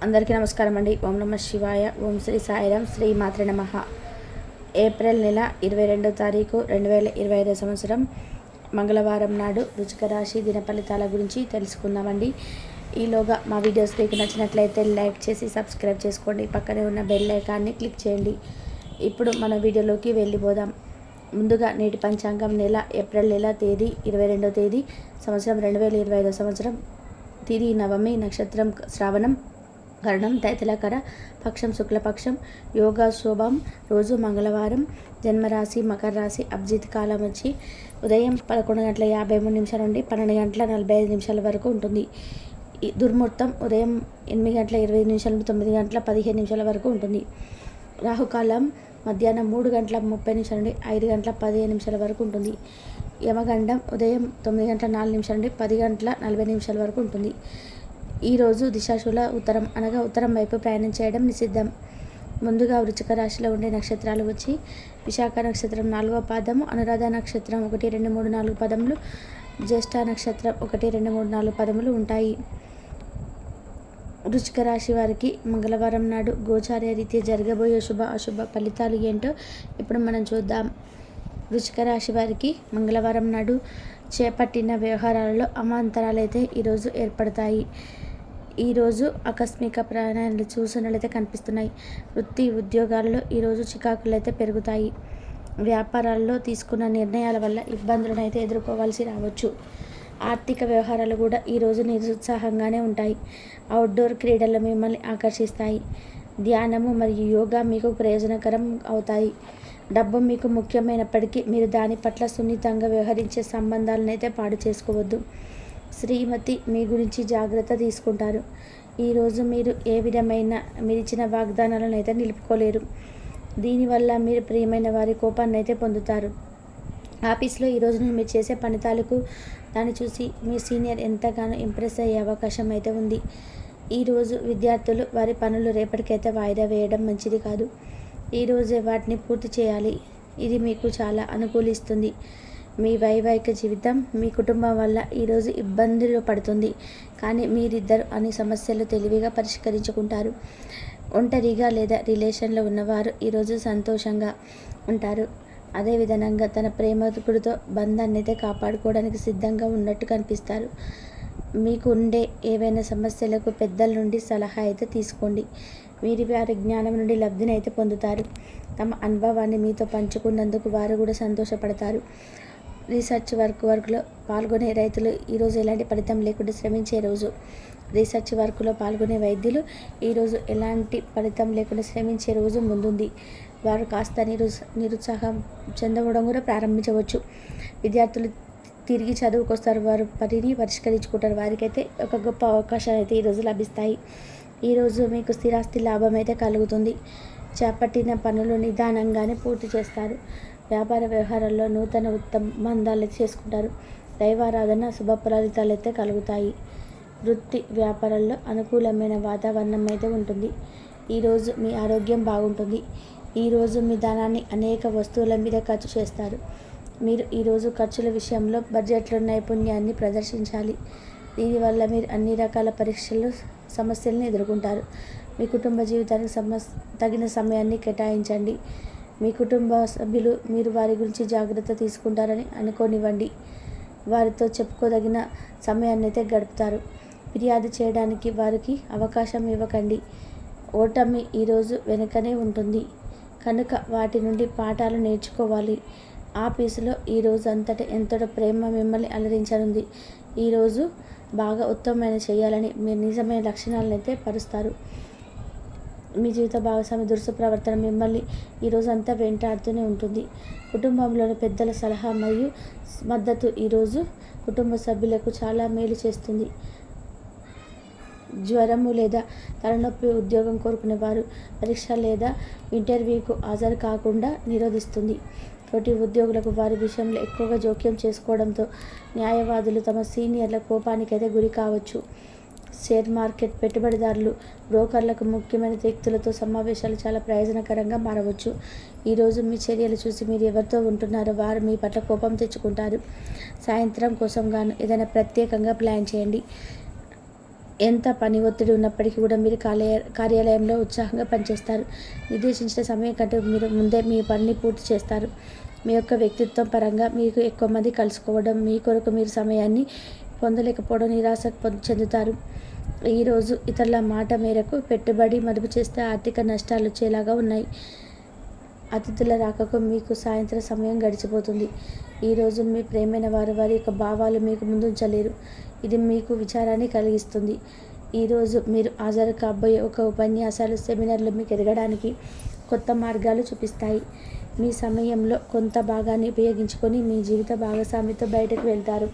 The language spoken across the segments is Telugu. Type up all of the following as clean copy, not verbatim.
అందరికీ నమస్కారం అండి. ఓం నమ శివాయ. ఓం శ్రీ సాయిరాం. శ్రీ మాత్రే నమః. ఏప్రిల్ నెల 22వ తారీఖు 2025 సంవత్సరం మంగళవారం నాడు వృశ్చిక రాశి దిన ఫలితాల గురించి తెలుసుకుందామండి. ఈలోగా మా వీడియోస్ మీకు నచ్చినట్లయితే లైక్ చేసి సబ్స్క్రైబ్ చేసుకోండి. పక్కనే ఉన్న బెల్ ఐకాన్ని క్లిక్ చేయండి. ఇప్పుడు మన వీడియోలోకి వెళ్ళిపోదాం. ముందుగా నేటి పంచాంగం నెల ఏప్రిల్ నెల తేదీ 22వ తేదీ సంవత్సరం 2025 సంవత్సరం తిథి నవమి, నక్షత్రం శ్రావణం, కరణం తైతలకర, పక్షం శుక్లపక్షం, యోగా శోభం, రోజు మంగళవారం, జన్మరాశి మకర రాశి, అభిజిత్ కాలం వచ్చి ఉదయం 11:53 నుండి 12:45 వరకు ఉంటుంది. దుర్ముహూర్తం ఉదయం 8:25 నుండి 9:15 వరకు ఉంటుంది. రాహుకాలం మధ్యాహ్నం 3:30 నుండి 5:15 వరకు ఉంటుంది. యమగండం ఉదయం 9:04 నుండి 10:40 వరకు ఉంటుంది. ఈరోజు దిశాశూల ఉత్తరం అనగా ఉత్తరం వైపు ప్రయాణం చేయడం నిషిద్ధం. ముందుగా వృశ్చిక రాశిలో ఉండే నక్షత్రాలు వచ్చి విశాఖ నక్షత్రం 4వ పాదము, అనురాధ నక్షత్రం 1, 2, 3, 4 పదములు, జ్యేష్ఠ నక్షత్రం 1, 2, 3, 4 పదములు ఉంటాయి. వృశ్చిక రాశి వారికి మంగళవారం నాడు గోచార రీత్యా జరగబోయే శుభ అశుభ ఫలితాలు ఏంటో ఇప్పుడు మనం చూద్దాం. వృశ్చిక రాశి వారికి మంగళవారం నాడు చేపట్టిన వ్యవహారాలలో అవాంతరాలు అయితే ఈరోజు ఏర్పడతాయి. ఈరోజు ఆకస్మిక ప్రయాణాలు సూచనలు కనిపిస్తున్నాయి. వృత్తి ఉద్యోగాలలో ఈరోజు చికాకులు అయితే పెరుగుతాయి. వ్యాపారాల్లో తీసుకున్న నిర్ణయాల వల్ల ఇబ్బందులను అయితే ఎదుర్కోవాల్సి రావచ్చు. ఆర్థిక వ్యవహారాలు కూడా ఈరోజు నిరుత్సాహంగానే ఉంటాయి. అవుట్డోర్ క్రీడలు మిమ్మల్ని ఆకర్షిస్తాయి. ధ్యానము మరియు యోగా మీకు ప్రయోజనకరం అవుతాయి. డబ్బు మీకు ముఖ్యమైనప్పటికీ మీరు దాని పట్ల సున్నితంగా వ్యవహరించే సంబంధాలను అయితే పాడు చేసుకోవద్దు. శ్రీమతి మీ గురించి జాగ్రత్త తీసుకుంటారు. ఈరోజు మీరు ఏ విధమైన మీరిచ్చిన వాగ్దానాలను అయితే నిలుపుకోలేరు. దీనివల్ల మీరు ప్రియమైన వారి కోపాన్ని అయితే పొందుతారు. ఆఫీస్లో ఈరోజు మీరు చేసే పనితాలకు దాన్ని చూసి మీ సీనియర్ ఎంతగానో ఇంప్రెస్ అయ్యే అవకాశం అయితే ఉంది. ఈరోజు విద్యార్థులు వారి పనులు రేపటికైతే వాయిదా వేయడం మంచిది కాదు. ఈరోజే వాటిని పూర్తి చేయాలి. ఇది మీకు చాలా అనుకూలిస్తుంది. మీ వైవాహిక జీవితం మీ కుటుంబం వల్ల ఈరోజు ఇబ్బందులు పడుతుంది, కానీ మీరిద్దరు అన్ని సమస్యలు తెలివిగా పరిష్కరించుకుంటారు. ఒంటరిగా లేదా రిలేషన్లో ఉన్నవారు ఈరోజు సంతోషంగా ఉంటారు. అదేవిధంగా తన ప్రేమికుడితో బంధాన్ని అయితే కాపాడుకోవడానికి సిద్ధంగా ఉన్నట్టు కనిపిస్తారు. మీకు ఉండే ఏవైనా సమస్యలకు పెద్దల నుండి సలహా అయితే తీసుకోండి. వీరి వారి జ్ఞానం నుండి లబ్ధిని అయితే పొందుతారు. తమ అనుభవాన్ని మీతో పంచుకున్నందుకు వారు కూడా సంతోషపడతారు. రీసెర్చ్ వర్క్లో పాల్గొనే రైతులు ఈరోజు ఎలాంటి ఫలితం లేకుండా శ్రమించే రోజు. రీసెర్చ్ వర్క్లో పాల్గొనే వైద్యులు ఈరోజు ఎలాంటి ఫలితం లేకుండా శ్రమించే రోజు ముందుంది. వారు కాస్త నిరుత్సాహం చెందడం కూడా ప్రారంభించవచ్చు. విద్యార్థులు తిరిగి చదువుకొస్తారు. వారు పనిని పరిష్కరించుకుంటారు. వారికైతే ఒక గొప్ప అవకాశాలు అయితే ఈరోజు లభిస్తాయి. ఈరోజు మీకు స్థిరాస్తి లాభం అయితే కలుగుతుంది. చేపట్టిన పనులు నిదానంగానే పూర్తి చేస్తారు. వ్యాపార వ్యవహారాల్లో నూతన ఒప్పందాలు చేసుకుంటారు. దైవారాధన శుభ ఫలితాలు అయితే కలుగుతాయి. వృత్తి వ్యాపారాల్లో అనుకూలమైన వాతావరణం అయితే ఉంటుంది. ఈరోజు మీ ఆరోగ్యం బాగుంటుంది. ఈరోజు మీ ధనాన్ని అనేక వస్తువుల మీద ఖర్చు చేస్తారు. మీరు ఈరోజు ఖర్చుల విషయంలో బడ్జెట్లో నైపుణ్యాన్ని ప్రదర్శించాలి. దీనివల్ల మీరు అన్ని రకాల సమస్యలను ఎదుర్కొంటారు. మీ కుటుంబ జీవితానికి తగిన సమయాన్ని కేటాయించండి. మీ కుటుంబ సభ్యులు మీరు వారి గురించి జాగ్రత్త తీసుకుంటారని అనుకోనివ్వండి. వారితో చెప్పుకోదగిన సమయాన్ని అయితే గడుపుతారు. ఫిర్యాదు చేయడానికి వారికి అవకాశం ఇవ్వకండి. ఓటమి ఈరోజు వెనుకనే ఉంటుంది కనుక వాటి నుండి పాఠాలు నేర్చుకోవాలి. ఆఫీసులో ఈరోజు ఎంతటి ప్రేమ మిమ్మల్ని అలరించనుంది. ఈరోజు బాగా ఉత్తమమైన చేయాలని మీరు నిజమైన లక్షణాలను అయితే పరుస్తారు. మీ జీవిత భాగస్వామి దురుసు ప్రవర్తన మిమ్మల్ని ఈరోజు అంతా వెంటాడుతూనే ఉంటుంది. కుటుంబంలోని పెద్దల సలహా మరియు మద్దతు ఈరోజు కుటుంబ సభ్యులకు చాలా మేలు చేస్తుంది. జ్వరము లేదా తలనొప్పి ఉద్యోగం కోరుకునేవారు పరీక్ష లేదా ఇంటర్వ్యూకు హాజరు కాకుండా నిరోధిస్తుంది. తోటి ఉద్యోగులకు వారి విషయంలో ఎక్కువగా జోక్యం చేసుకోవడంతో న్యాయవాదులు తమ సీనియర్ల కోపానికైతే గురి కావచ్చు. షేర్ మార్కెట్ పెట్టుబడిదారులు బ్రోకర్లకు ముఖ్యమైన వ్యక్తులతో సమావేశాలు చాలా ప్రయోజనకరంగా మారవచ్చు. ఈరోజు మీ చర్యలు చూసి మీరు ఎవరితో ఉంటున్నారో వారు మీ పట్ల కోపం తెచ్చుకుంటారు. సాయంత్రం కోసం గాను ఏదైనా ప్రత్యేకంగా ప్లాన్ చేయండి. ఎంత పని ఒత్తిడి ఉన్నప్పటికీ కూడా మీరు కార్యాలయంలో ఉత్సాహంగా పనిచేస్తారు. నిర్దేశించిన సమయం కంటే మీరు ముందే మీ పనిని పూర్తి చేస్తారు. మీ యొక్క వ్యక్తిత్వం పరంగా మీకు ఎక్కువ మంది కలుసుకోవడం, మీ కొరకు మీరు సమయాన్ని పొందలేకపోవడం నిరాశ చెందుతారు. ఈరోజు ఇతరుల మాట మేరకు పెట్టుబడి మదుపు చేస్తే ఆర్థిక నష్టాలు వచ్చేలాగా ఉన్నాయి. అతిథుల రాకకు మీకు సాయంత్రం సమయం గడిచిపోతుంది. ఈరోజు మీ ప్రేమైన వారి యొక్క భావాలు మీకు ముందుంచలేరు. ఇది మీకు విచారాన్ని కలిగిస్తుంది. ఈరోజు మీరు హాజరు కాబోయే ఒక ఉపన్యాసాలు, సెమినార్లు మీకు ఎదగడానికి కొత్త మార్గాలు చూపిస్తాయి. మీ సమయంలో కొంత భాగాన్ని ఉపయోగించుకొని మీ జీవిత భాగస్వామితో బయటకు వెళ్తారు.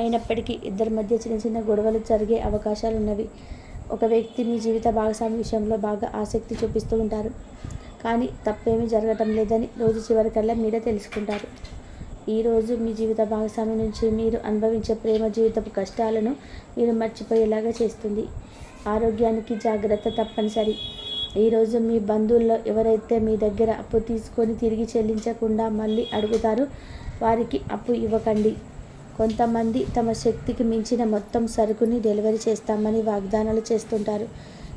అయినప్పటికీ ఇద్దరి మధ్య చిన్న చిన్న గొడవలు జరిగే అవకాశాలు ఉన్నవి. ఒక వ్యక్తి మీ జీవిత భాగస్వామి విషయంలో బాగా ఆసక్తి చూపిస్తూ ఉంటారు, కానీ తప్పేమీ జరగటం లేదని రోజు చివరికల్లా మీరే తెలుసుకుంటారు. ఈరోజు మీ జీవిత భాగస్వామి నుంచి మీరు అనుభవించే ప్రేమ జీవితపు కష్టాలను మీరు మర్చిపోయేలాగా చేస్తుంది. ఆరోగ్యానికి జాగ్రత్త తప్పనిసరి. ఈరోజు మీ బంధువుల్లో ఎవరైతే మీ దగ్గర అప్పు తీసుకొని తిరిగి చెల్లించకుండా మళ్ళీ అడుగుతారో వారికి అప్పు ఇవ్వకండి. కొంతమంది తమ శక్తికి మించిన మొత్తం సరుకుని డెలివరీ చేస్తామని వాగ్దానాలు చేస్తుంటారు,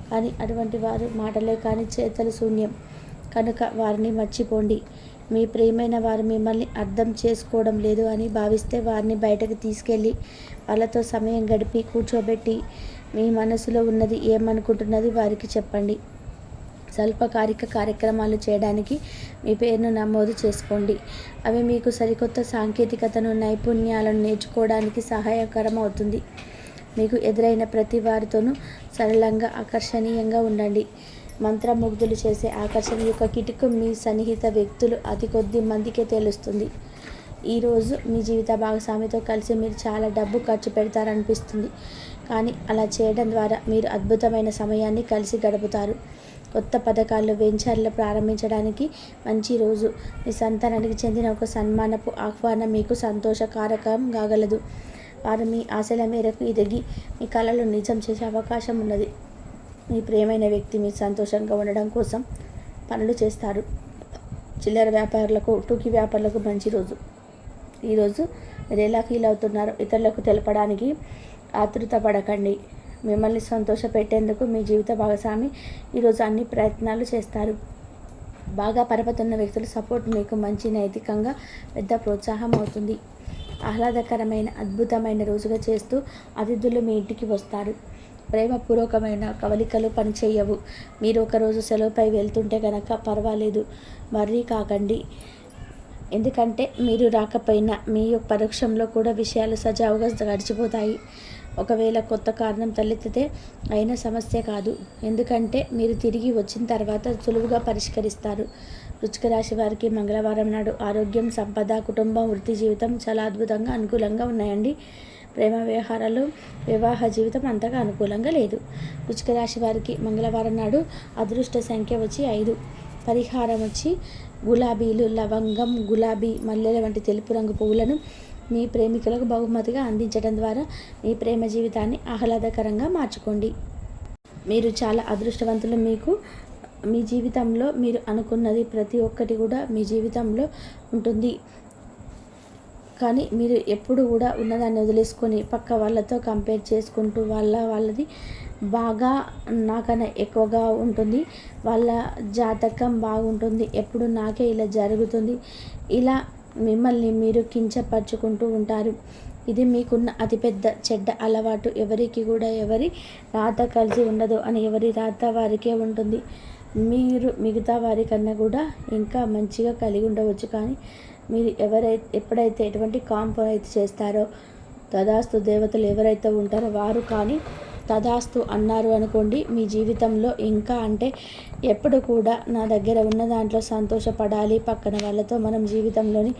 కానీ అటువంటి వారు మాటలే కానీ చేతలు శూన్యం. కనుక వారిని మర్చిపోండి. మీ ప్రియమైన వారు మిమ్మల్ని అర్థం చేసుకోవడం లేదు అని భావిస్తే వారిని బయటకు తీసుకెళ్ళి వాళ్ళతో సమయం గడిపి కూర్చోబెట్టి మీ మనసులో ఉన్నది ఏమనుకుంటున్నది వారికి చెప్పండి. స్వల్పకాలిక కార్యక్రమాలు చేయడానికి మీ పేరును నమోదు చేసుకోండి. అవి మీకు సరికొత్త సాంకేతికతను, నైపుణ్యాలను నేర్చుకోవడానికి సహాయకరం అవుతుంది. మీకు ఎదురైన ప్రతి వారితోనూ సరళంగా, ఆకర్షణీయంగా ఉండండి. మంత్రముగ్ధులు చేసే ఆకర్షణ యొక్క కిటుకు మీ సన్నిహిత వ్యక్తులు అతి కొద్ది మందికే తెలుస్తుంది. ఈరోజు మీ జీవిత భాగస్వామితో కలిసి మీరు చాలా డబ్బు ఖర్చు పెడతారనిపిస్తుంది, కానీ అలా చేయడం ద్వారా మీరు అద్భుతమైన సమయాన్ని కలిసి గడుపుతారు. కొత్త పథకాలు, వెంచర్లు ప్రారంభించడానికి మంచి రోజు. మీ సంతానానికి చెందిన ఒక సన్మానపు ఆహ్వానం మీకు సంతోషకారకం కాగలదు. వారు మీ ఆశల మేరకు ఎదిగి మీ కలలు నిజం చేసే అవకాశం ఉన్నది. మీ ప్రియమైన వ్యక్తి మీ సంతోషంగా ఉండడం కోసం పనులు చేస్తారు. చిల్లర వ్యాపారులకు, టూకీ వ్యాపారులకు మంచి రోజు. ఈరోజు మీరు ఎలా ఫీల్ అవుతున్నారో ఇతరులకు తెలపడానికి ఆతృత పడకండి. మిమ్మల్ని సంతోషపెట్టేందుకు మీ జీవిత భాగస్వామి ఈరోజు అన్ని ప్రయత్నాలు చేస్తారు. బాగా పరపతున్న వ్యక్తుల సపోర్ట్ మీకు మంచి నైతికంగా పెద్ద ప్రోత్సాహం అవుతుంది. ఆహ్లాదకరమైన, అద్భుతమైన రోజుగా చేస్తూ అతిథులు మీ ఇంటికి వస్తారు. ప్రేమపూర్వకమైన కవలికలు పనిచేయవు. మీరు ఒకరోజు సెలవుపై వెళ్తుంటే కనుక పర్వాలేదు, వర్రీ కాకండి. ఎందుకంటే మీరు రాకపోయినా మీ యొక్క పరోక్షంలో కూడా విషయాలు సజావుగా గడిచిపోతాయి. ఒకవేళ కొత్త కారణం తలెత్తితే అయిన సమస్య కాదు, ఎందుకంటే మీరు తిరిగి వచ్చిన తర్వాత సులువుగా పరిష్కరిస్తారు. వృశ్చిక రాశి వారికి మంగళవారం నాడు ఆరోగ్యం, సంపద, కుటుంబం, వృత్తి జీవితం చాలా అద్భుతంగా అనుకూలంగా ఉన్నాయండి. ప్రేమ వ్యవహారాలు, వివాహ జీవితం అంతగా అనుకూలంగా లేదు. వృశ్చిక రాశి వారికి మంగళవారం నాడు అదృష్ట సంఖ్య వచ్చి 5. పరిహారం వచ్చి గులాబీలు, లవంగం, గులాబీ, మల్లెల వంటి తెలుపు రంగు పువ్వులను మీ ప్రేమికులకు బహుమతిగా అందించడం ద్వారా మీ ప్రేమ జీవితాన్ని ఆహ్లాదకరంగా మార్చుకోండి. మీరు చాలా అదృష్టవంతులు. మీకు మీ జీవితంలో మీరు అనుకున్నది ప్రతి ఒక్కటి కూడా మీ జీవితంలో ఉంటుంది, కానీ మీరు ఎప్పుడు కూడా ఉన్నదాన్ని వదిలేసుకొని పక్క వాళ్ళతో కంపేర్ చేసుకుంటూ వాళ్ళది బాగా నాకన్నా ఎక్కువగా ఉంటుంది, వాళ్ళ జాతకం బాగుంటుంది, ఎప్పుడు నాకే ఇలా జరుగుతుంది, ఇలా మిమ్మల్ని మీరు కించపరుచుకుంటూ ఉంటారు. ఇది మీకున్న అతిపెద్ద చెడ్డ అలవాటు. ఎవరికి కూడా ఎవరి రాత కలిసి ఉండదు అని ఎవరి రాత వారికే ఉంటుంది. మీరు మిగతా వారికన్నా కూడా ఇంకా మంచిగా కలిగి ఉండవచ్చు, కానీ మీరు ఎప్పుడైతే ఎటువంటి కాంప్రమైజ్ చేస్తారో తదాస్తు దేవతలు ఎవరైతే ఉంటారో వారు కానీ తదాస్తు అన్నారు అనుకోండి. మీ జీవితంలో ఇంకా అంటే ఎప్పుడు కూడా నా దగ్గర ఉన్న దాంట్లో సంతోషపడాలి, పక్కన వాళ్ళతో మనం జీవితంలోని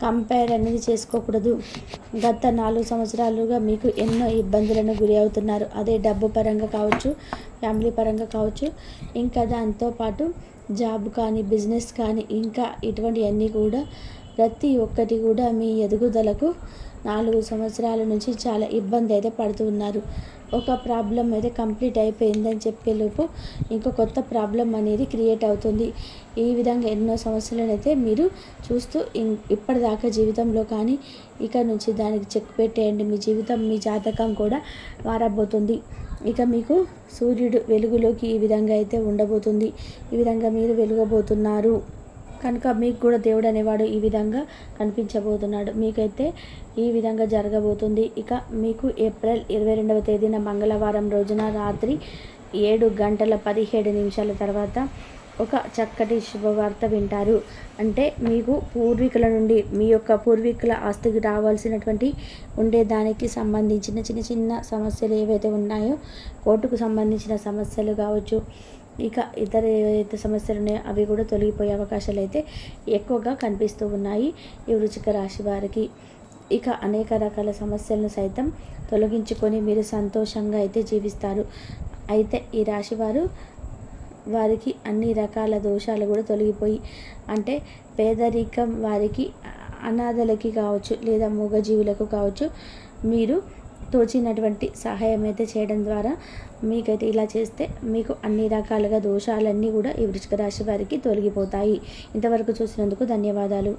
కంపేర్ అనేది చేసుకోకూడదు. గత 4 సంవత్సరాలుగా మీకు ఎన్నో ఇబ్బందులను గురి అవుతున్నారు. అదే డబ్బు పరంగా కావచ్చు, ఫ్యామిలీ పరంగా కావచ్చు, ఇంకా దాంతోపాటు జాబ్ కానీ, బిజినెస్ కానీ, ఇంకా ఇటువంటివన్నీ కూడా ప్రతి ఒక్కటి కూడా మీ ఎదుగుదలకు 4 సంవత్సరాల నుంచి చాలా ఇబ్బంది అయితే పడుతూ ఉన్నారు. ఒక ప్రాబ్లం అయితే కంప్లీట్ అయిపోయిందని చెప్పేలోపు ఇంకో కొత్త ప్రాబ్లం అనేది క్రియేట్ అవుతుంది. ఈ విధంగా ఎన్నో సమస్యలను అయితే మీరు చూస్తూ ఇప్పటిదాకా జీవితంలో, కానీ ఇక నుంచి దానికి చెక్ పెట్టేయండి. మీ జీవితం, మీ జాతకం కూడా మారబోతుంది. ఇక మీకు సూర్యుడు వెలుగులోకి ఈ విధంగా అయితే ఉండబోతుంది. ఈ విధంగా మీరు వెలుగబోతున్నారు కనుక మీకు కూడా దేవుడు అనేవాడు ఈ విధంగా కనిపించబోతున్నాడు. మీకైతే ఈ విధంగా జరగబోతుంది. ఇక మీకు ఏప్రిల్ 22వ తేదీన మంగళవారం రోజున రాత్రి 7:17 తర్వాత ఒక చక్కటి శుభవార్త వింటారు. అంటే మీకు పూర్వీకుల నుండి మీ యొక్క పూర్వీకుల ఆస్తికి రావాల్సినటువంటి ఉండేదానికి సంబంధించిన చిన్న చిన్న సమస్యలు ఏవైతే ఉన్నాయో, కోర్టుకు సంబంధించిన సమస్యలు కావచ్చు, ఇక ఇతర ఏవైతే సమస్యలు ఉన్నాయో అవి కూడా తొలగిపోయే అవకాశాలు అయితే ఎక్కువగా కనిపిస్తూ ఉన్నాయి ఈ వృశ్చిక రాశి వారికి. ఇక అనేక రకాల సమస్యలను సైతం తొలగించుకొని మీరు సంతోషంగా అయితే జీవిస్తారు. అయితే ఈ రాశి వారికి అన్ని రకాల దోషాలు కూడా తొలగిపోయి, అంటే పేదరికం వారికి, అనాథలకి కావచ్చు లేదా మూగజీవులకు కావచ్చు, మీరు తోచినటువంటి సహాయం అయితే చేయడం ద్వారా మీకైతే ఇలా చేస్తే మీకు అన్ని రకాలుగా దోషాలన్నీ కూడా ఈ వృశ్చిక రాశి వారికి తొలగిపోతాయి. ఇంతవరకు చూసినందుకు ధన్యవాదాలు.